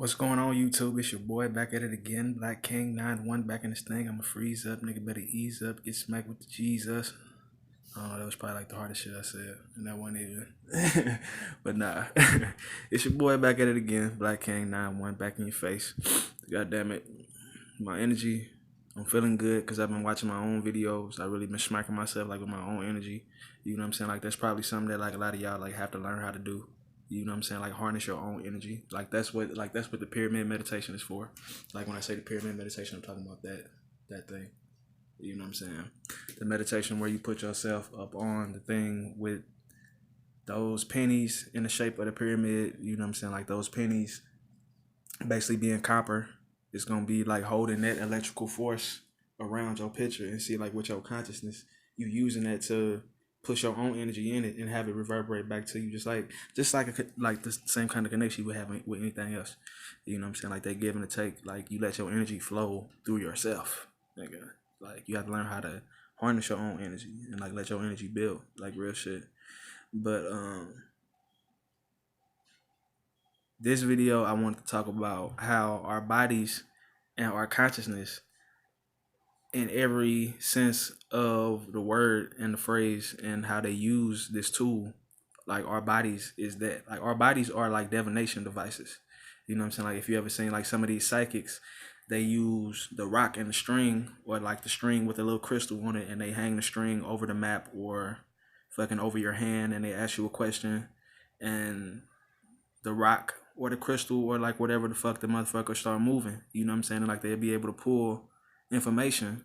What's going on, YouTube? It's your boy back at it again. Black King 9-1 back in this thing. I'ma freeze up, nigga. Better ease up, get smacked with the Jesus. I don't know, that was probably like the hardest shit I said. And that wasn't even. But nah. It's your boy back at it again. Black King 9-1 back in your face. God damn it. My energy, I'm feeling good because I've been watching my own videos. I really been smacking myself like with my own energy. You know what I'm saying? Like that's probably something that like a lot of y'all like have to learn how to do. You know what I'm saying? Like harness your own energy. That's what the pyramid meditation is for. Like when I say the pyramid meditation, I'm talking about that thing. You know what I'm saying? The meditation where you put yourself up on the thing with those pennies in the shape of the pyramid. You know what I'm saying? Like those pennies basically being copper. It's gonna be like holding that electrical force around your picture and see like with your consciousness, you using that to push your own energy in it and have it reverberate back to you, like the same kind of connection you would have with anything else. You know what I'm saying? Like they give and take. Like you let your energy flow through yourself, nigga. Like you have to learn how to harness your own energy and like let your energy build, like real shit. But this video I wanted to talk about how our bodies and our consciousness in every sense of the word and the phrase and how they use this tool, like our bodies is that like our bodies are like divination devices. You know what I'm saying? Like if you ever seen like some of these psychics, they use the rock and the string, or like the string with a little crystal on it, and they hang the string over the map or fucking over your hand, and they ask you a question, and the rock or the crystal or like whatever the fuck the motherfucker start moving. You know what I'm saying? And like they'll be able to pull information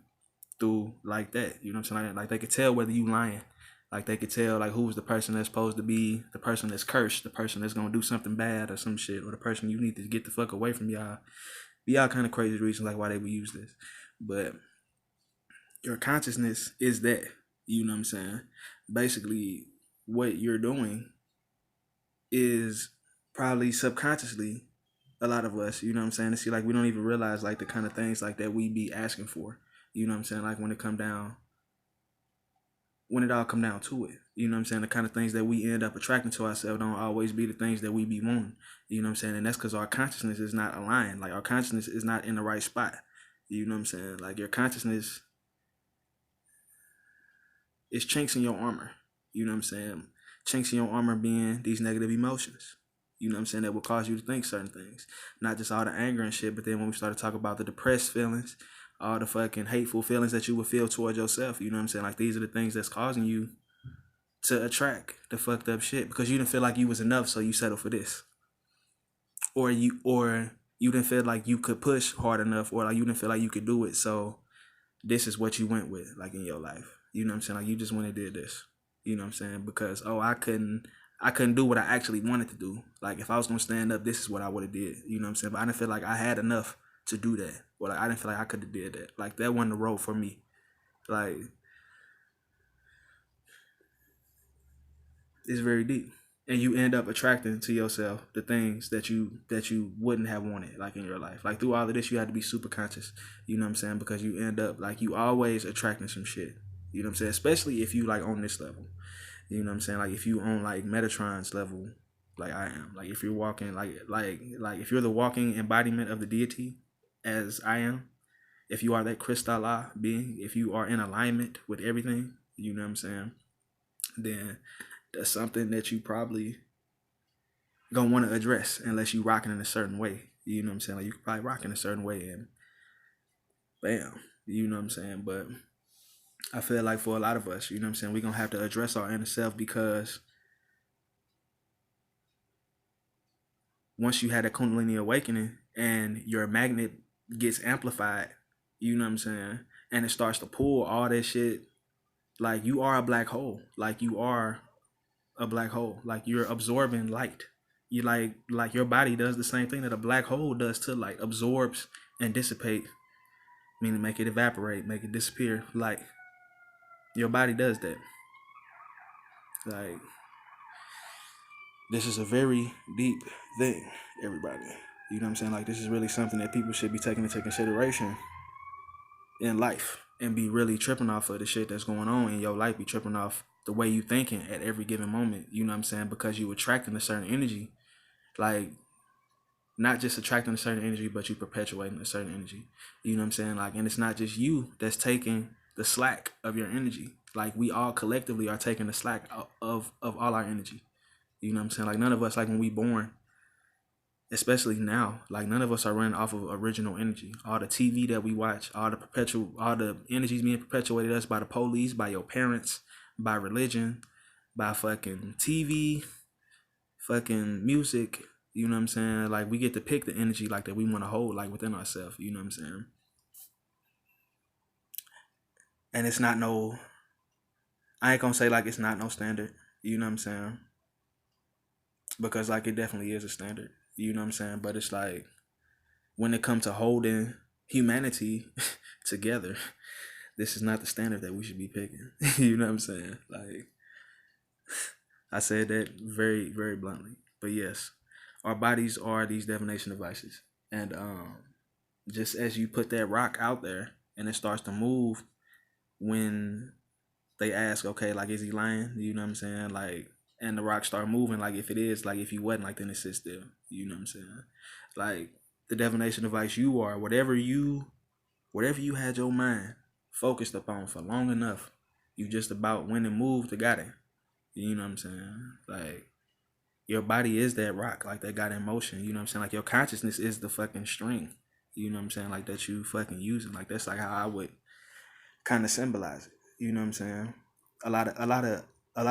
through like that. You know what I'm saying? Like they could tell whether you lying. Like they could tell like who's the person that's supposed to be the person that's cursed, the person that's gonna do something bad or some shit, or the person you need to get the fuck away from y'all. Be all kind of crazy reasons like why they would use this. But your consciousness is that. You know what I'm saying? Basically, what you're doing is probably subconsciously a lot of us, you know what I'm saying? To see like we don't even realize like the kind of things like that we be asking for. You know what I'm saying? Like when it all come down to it. You know what I'm saying? The kind of things that we end up attracting to ourselves don't always be the things that we be wanting. You know what I'm saying? And that's because our consciousness is not aligned. Like our consciousness is not in the right spot. You know what I'm saying? Like your consciousness is chinks in your armor. You know what I'm saying? Chinks in your armor being these negative emotions. You know what I'm saying? That will cause you to think certain things. Not just all the anger and shit, but then when we start to talk about the depressed feelings, all the fucking hateful feelings that you would feel towards yourself, you know what I'm saying? Like these are the things that's causing you to attract the fucked up shit because you didn't feel like you was enough, so you settle for this. Or you didn't feel like you could push hard enough, or like you didn't feel like you could do it, so this is what you went with, like in your life. You know what I'm saying? Like you just went and did this. You know what I'm saying? Because I couldn't do what I actually wanted to do. Like if I was gonna stand up, this is what I would have did. You know what I'm saying? But I didn't feel like I had enough to do that. Or like I didn't feel like I could have did that. Like that wasn't the road for me. Like it's very deep. And you end up attracting to yourself the things that you wouldn't have wanted like in your life. Like through all of this you had to be super conscious. You know what I'm saying? Because you end up like you always attracting some shit. You know what I'm saying? Especially if you like on this level. You know what I'm saying? Like if you on like Metatron's level, like I am. Like if you're walking like if you're the walking embodiment of the deity as I am, if you are that Kristalla being, if you are in alignment with everything, you know what I'm saying? Then that's something that you probably gonna want to address unless you rocking in a certain way. You know what I'm saying? Like you could probably rock in a certain way and bam. You know what I'm saying? But I feel like for a lot of us, you know what I'm saying, we're gonna have to address our inner self because once you had a Kundalini awakening and your magnet gets amplified, you know what I'm saying, and it starts to pull all that shit, like you are a black hole. Like you are a black hole. Like you're absorbing light. You like your body does the same thing that a black hole does to light, absorbs and dissipate, meaning make it evaporate, make it disappear. Like your body does that. Like this is a very deep thing, everybody. You know what I'm saying? Like this is really something that people should be taking into consideration in life and be really tripping off of the shit that's going on in your life, be tripping off the way you thinking at every given moment, you know what I'm saying? Because you attracting a certain energy. Like not just attracting a certain energy, but you perpetuating a certain energy. You know what I'm saying? Like, and it's not just you that's taking the slack of your energy. Like, we all collectively are taking the slack of all our energy. You know what I'm saying? Like, none of us, like when we born, especially now, like none of us are running off of original energy. All the TV that we watch, all the energies being perpetuated us by the police, by your parents, by religion, by fucking TV, fucking music. You know what I'm saying? Like, we get to pick the energy like that we want to hold, like within ourselves. You know what I'm saying? And it's not no. I ain't gonna say like it's not no standard. You know what I'm saying? Because like it definitely is a standard. You know what I'm saying? But it's like when it comes to holding humanity together, this is not the standard that we should be picking. You know what I'm saying? Like, I said that very, very bluntly. But yes, our bodies are these divination devices. And just as you put that rock out there and it starts to move when they ask, okay, like, is he lying? You know what I'm saying? Like, and the rock start moving, like, if it is, like, if he wasn't, like, then it sits still. You know what I'm saying? Like, the divination device you are, whatever you had your mind focused upon for long enough, you just about went and moved to got it. You know what I'm saying? Like, your body is that rock, like that got in motion. You know what I'm saying? Like, your consciousness is the fucking string. You know what I'm saying? Like, that you fucking using. Like, that's like how I would kind of symbolize it. You know what I'm saying? A lot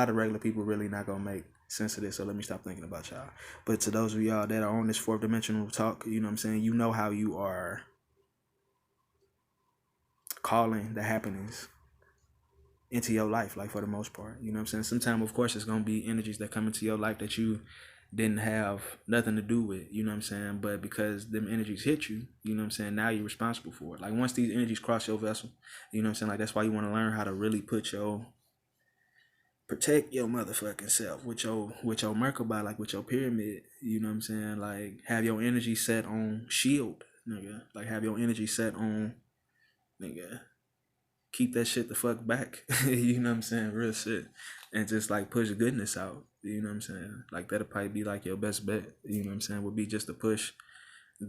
of regular people really not gonna make sense of this. So let me stop thinking about y'all. But to those of y'all that are on this fourth dimensional talk, you know what I'm saying? You know how you are calling the happenings into your life, like for the most part. You know what I'm saying? Sometimes, of course, it's gonna be energies that come into your life that you didn't have nothing to do with, you know what I'm saying? But because them energies hit you, you know what I'm saying, now you're responsible for it. Like, once these energies cross your vessel, you know what I'm saying? Like, that's why you want to learn how to really protect your motherfucking self with your Merkaba, like with your pyramid, you know what I'm saying? Like, have your energy set on shield, nigga. Like, have your energy set on, nigga, keep that shit the fuck back. You know what I'm saying? Real shit. And just like push goodness out. You know what I'm saying? Like, that'll probably be like your best bet. You know what I'm saying? Would be just to push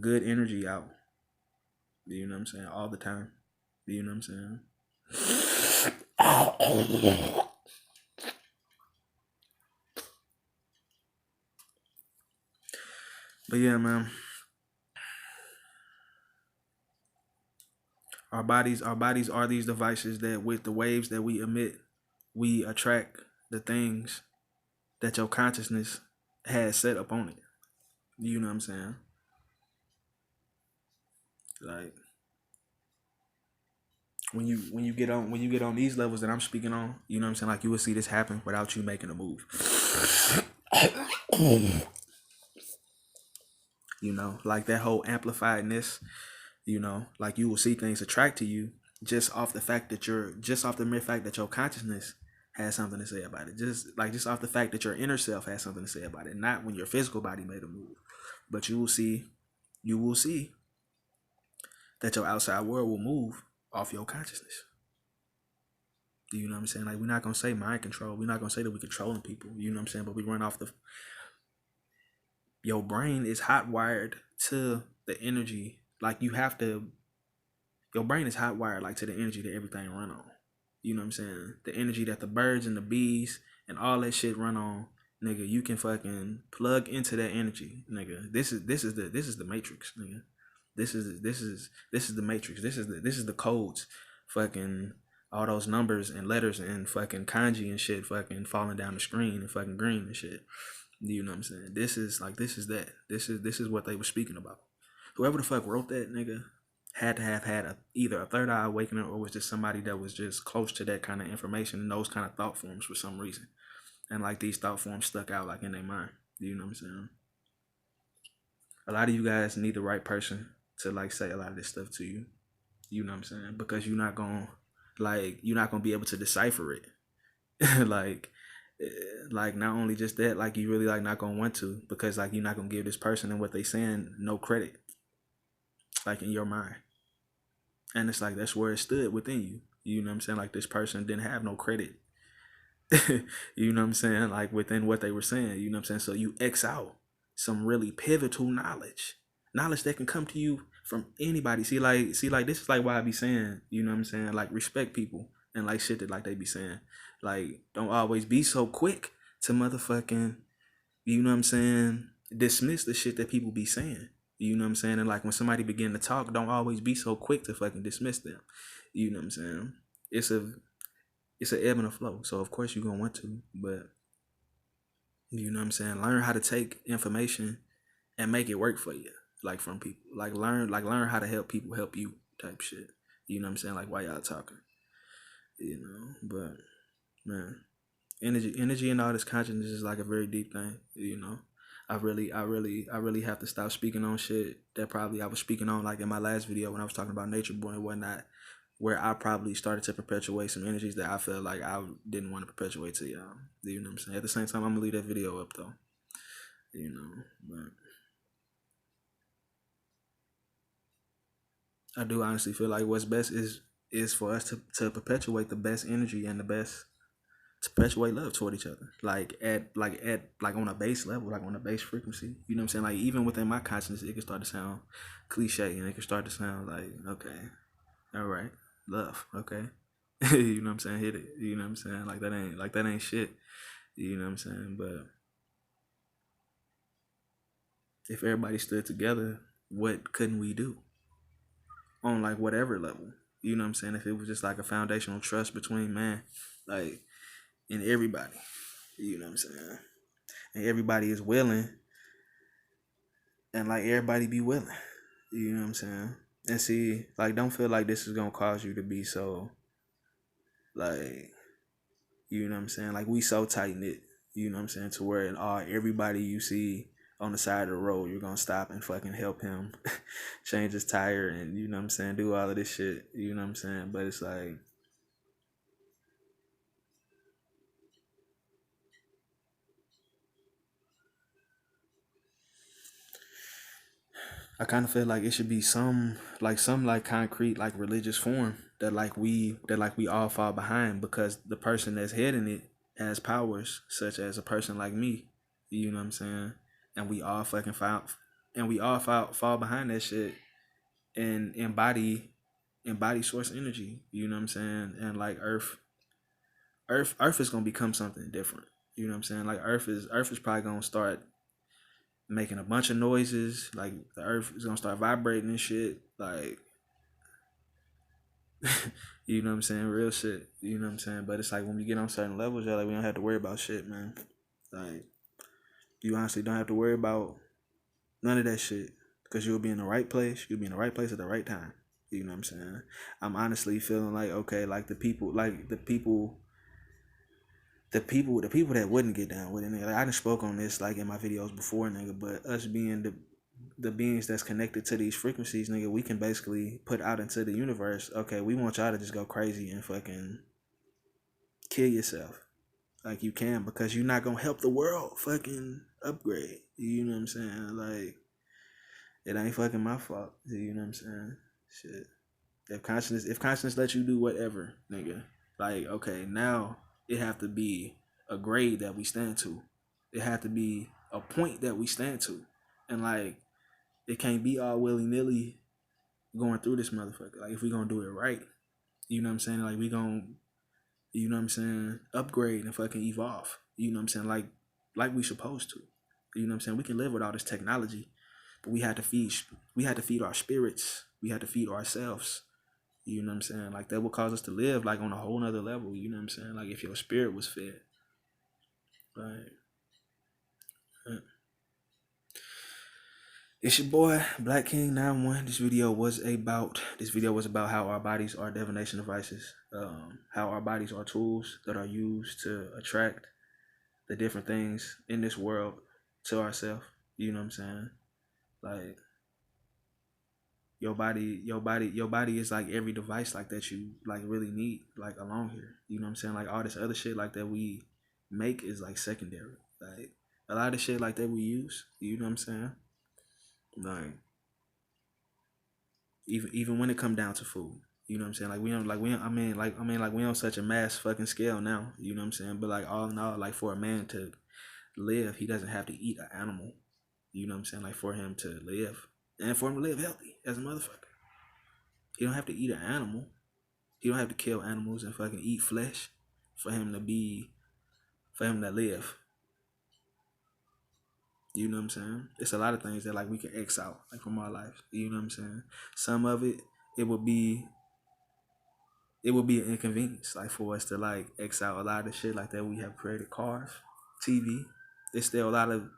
good energy out. You know what I'm saying? All the time. You know what I'm saying? But yeah, man. Our bodies are these devices that, with the waves that we emit, we attract the things that your consciousness has set up on it. You know what I'm saying? Like, when you get on these levels that I'm speaking on, you know what I'm saying? Like, you will see this happen without you making a move. You know, like that whole amplifiedness, you know, like you will see things attract to you just off the mere fact that your consciousness has something to say about it. Just off the fact that your inner self has something to say about it. Not when your physical body made a move. But you will see that your outside world will move off your consciousness. You know what I'm saying? Like, we're not gonna say mind control. We're not gonna say that we're controlling people. You know what I'm saying? But we run off your brain is hot wired to the energy. Like, your brain is hot wired like to the energy that everything run on. You know what I'm saying? The energy that the birds and the bees and all that shit run on, nigga. You can fucking plug into that energy, nigga. This is the matrix, nigga. This is the matrix. This is the codes. Fucking all those numbers and letters and fucking kanji and shit fucking falling down the screen and fucking green and shit. You know what I'm saying? This is that. This is what they were speaking about. Whoever the fuck wrote that, nigga, had to have had either a third eye awakening or was just somebody that was just close to that kind of information and those kind of thought forms for some reason. And like, these thought forms stuck out like in their mind. You know what I'm saying? A lot of you guys need the right person to like say a lot of this stuff to you. You know what I'm saying? Because you're not gonna be able to decipher it. like like, not only just that, like, you really like not gonna want to, because like you're not gonna give this person and what they saying no credit, like, in your mind. And it's like, that's where it stood within you. You know what I'm saying? Like, this person didn't have no credit. You know what I'm saying? Like, within what they were saying. You know what I'm saying? So you X out some really pivotal knowledge knowledge that can come to you from anybody. See, like this is like why I be saying, you know what I'm saying? Like respect people and like shit that like they be saying. Like don't always be so quick to motherfucking, you know what I'm saying, dismiss the shit that people be saying. You know what I'm saying? And like when somebody begin to talk, don't always be so quick to fucking dismiss them. You know what I'm saying? It's a it's an ebb and a flow. So of course you're gonna want to, but you know what I'm saying, learn how to take information and make it work for you. Like from people. Like learn how to help people help you type shit. You know what I'm saying? Like while y'all talking. You know, but man, energy and all this consciousness is like a very deep thing, you know. I really have to stop speaking on shit that probably I was speaking on like in my last video when I was talking about nature boy and whatnot, where I probably started to perpetuate some energies that I felt like I didn't want to perpetuate to y'all. You know what I'm saying? At the same time, I'm gonna leave that video up though. You know, but I do honestly feel like what's best is for us to perpetuate the best energy and the best to perpetuate love toward each other. Like on a base level, like on a base frequency. You know what I'm saying? Like even within my consciousness, it can start to sound cliche and it can start to sound like, okay, all right, love, okay. You know what I'm saying? Hit it. You know what I'm saying? Like that ain't shit. You know what I'm saying? But if everybody stood together, what couldn't we do? On like whatever level. You know what I'm saying? If it was just like a foundational trust between man, like and everybody. You know what I'm saying? And everybody is willing and like everybody be willing. You know what I'm saying? And see, like don't feel like this is gonna cause you to be so like, you know what I'm saying? Like we so tight knit, you know what I'm saying, to where everybody you see on the side of the road, you're gonna stop and fucking help him change his tire and you know what I'm saying, do all of this shit, you know what I'm saying? But it's like I kind of feel like it should be some concrete like religious form that we all fall behind because the person that's heading it has powers such as a person like me, you know what I'm saying, and we all fucking fall behind that shit and embody source energy, you know what I'm saying, and like Earth is gonna become something different, you know what I'm saying, like Earth is probably gonna start making a bunch of noises. Like the earth is gonna start vibrating and shit. Like, you know what I'm saying? Real shit. You know what I'm saying? But it's like when we get on certain levels, yeah, like we don't have to worry about shit, man. Like you honestly don't have to worry about none of that shit because you'll be in the right place. You'll be in the right place at the right time. You know what I'm saying? I'm honestly feeling like okay, like the people that wouldn't get down with it, nigga. Like, I done spoke on this like in my videos before, nigga. But us being the beings that's connected to these frequencies, nigga, we can basically put out into the universe. Okay, we want y'all to just go crazy and fucking kill yourself, like you can, because you're not gonna help the world fucking upgrade. You know what I'm saying? Like it ain't fucking my fault. You know what I'm saying? Shit. If consciousness lets you do whatever, nigga, like okay, now it have to be a grade that we stand to. It have to be a point that we stand to, and like it can't be all willy nilly going through this motherfucker. Like if we gonna do it right, you know what I'm saying? Like we gonna, you know what I'm saying, upgrade and fucking evolve. You know what I'm saying? Like we supposed to. You know what I'm saying? We can live with all this technology, but we had to feed our spirits. We had to feed ourselves. You know what I'm saying? Like that would cause us to live like on a whole nother level. You know what I'm saying? Like if your spirit was fed. Like it's your boy Black King 91. This video was about how our bodies are divination devices. How our bodies are tools that are used to attract the different things in this world to ourselves. You know what I'm saying? Like your body is like every device like that you like really need like along here. You know what I'm saying? Like all this other shit like that we make is like secondary. Like a lot of shit like that we use. You know what I'm saying? Like even when it come down to food. You know what I'm saying? Like we on such a mass fucking scale now. You know what I'm saying? But like all in all, like for a man to live, he doesn't have to eat an animal. You know what I'm saying? Like for him to live. and for him to live healthy as a motherfucker. He don't have to eat an animal. He don't have to kill animals and fucking eat flesh for him to live. You know what I'm saying? It's a lot of things that like we can X out like from our life. You know what I'm saying? Some of it, it would be an inconvenience like for us to like X out a lot of shit like that. We have created cars, TV. There's still a lot of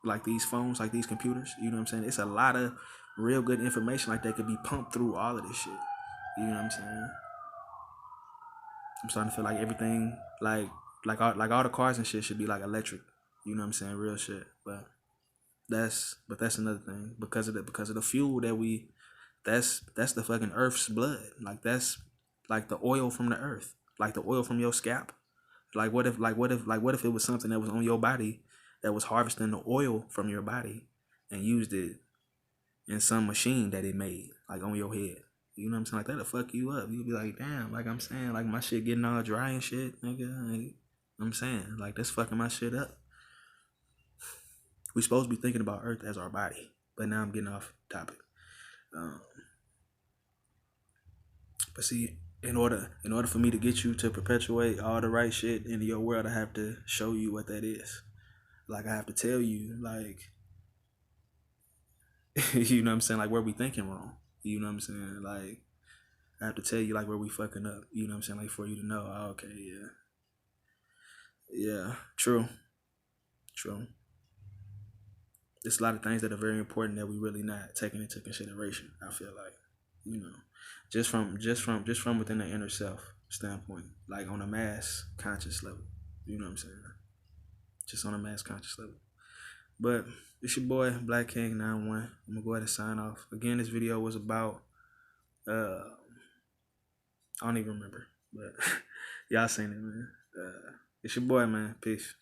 like these phones, like these computers. You know what I'm saying? It's a lot of real good information like that could be pumped through all of this shit. You know what I'm saying? I'm starting to feel like everything, like all the cars and shit should be like electric. You know what I'm saying? Real shit. But that's another thing because of the fuel that we. That's the fucking Earth's blood. Like that's like the oil from the earth, like the oil from your scalp. Like what if it was something that was on your body that was harvesting the oil from your body and used it in some machine that it made, like on your head. You know what I'm saying? Like that'll fuck you up. You'll be like, damn, like I'm saying, like my shit getting all dry and shit, nigga. Like, I'm saying, like that's fucking my shit up. We supposed to be thinking about Earth as our body, but now I'm getting off topic. Um, but see, in order for me to get you to perpetuate all the right shit into your world, I have to show you what that is. Like I have to tell you, like you know what I'm saying, like where we thinking wrong. You know what I'm saying? Like I have to tell you like where we fucking up. You know what I'm saying? Like for you to know, oh, okay, yeah. Yeah. True. True. There's a lot of things that are very important that we really not taking into consideration, I feel like. You know. Just from within the inner self standpoint. Like on a mass conscious level. You know what I'm saying? Just on a mass conscious level. But it's your boy Black King 91. I'm gonna go ahead and sign off. Again, this video was about I don't even remember. But y'all seen it, man. It's your boy, man. Peace.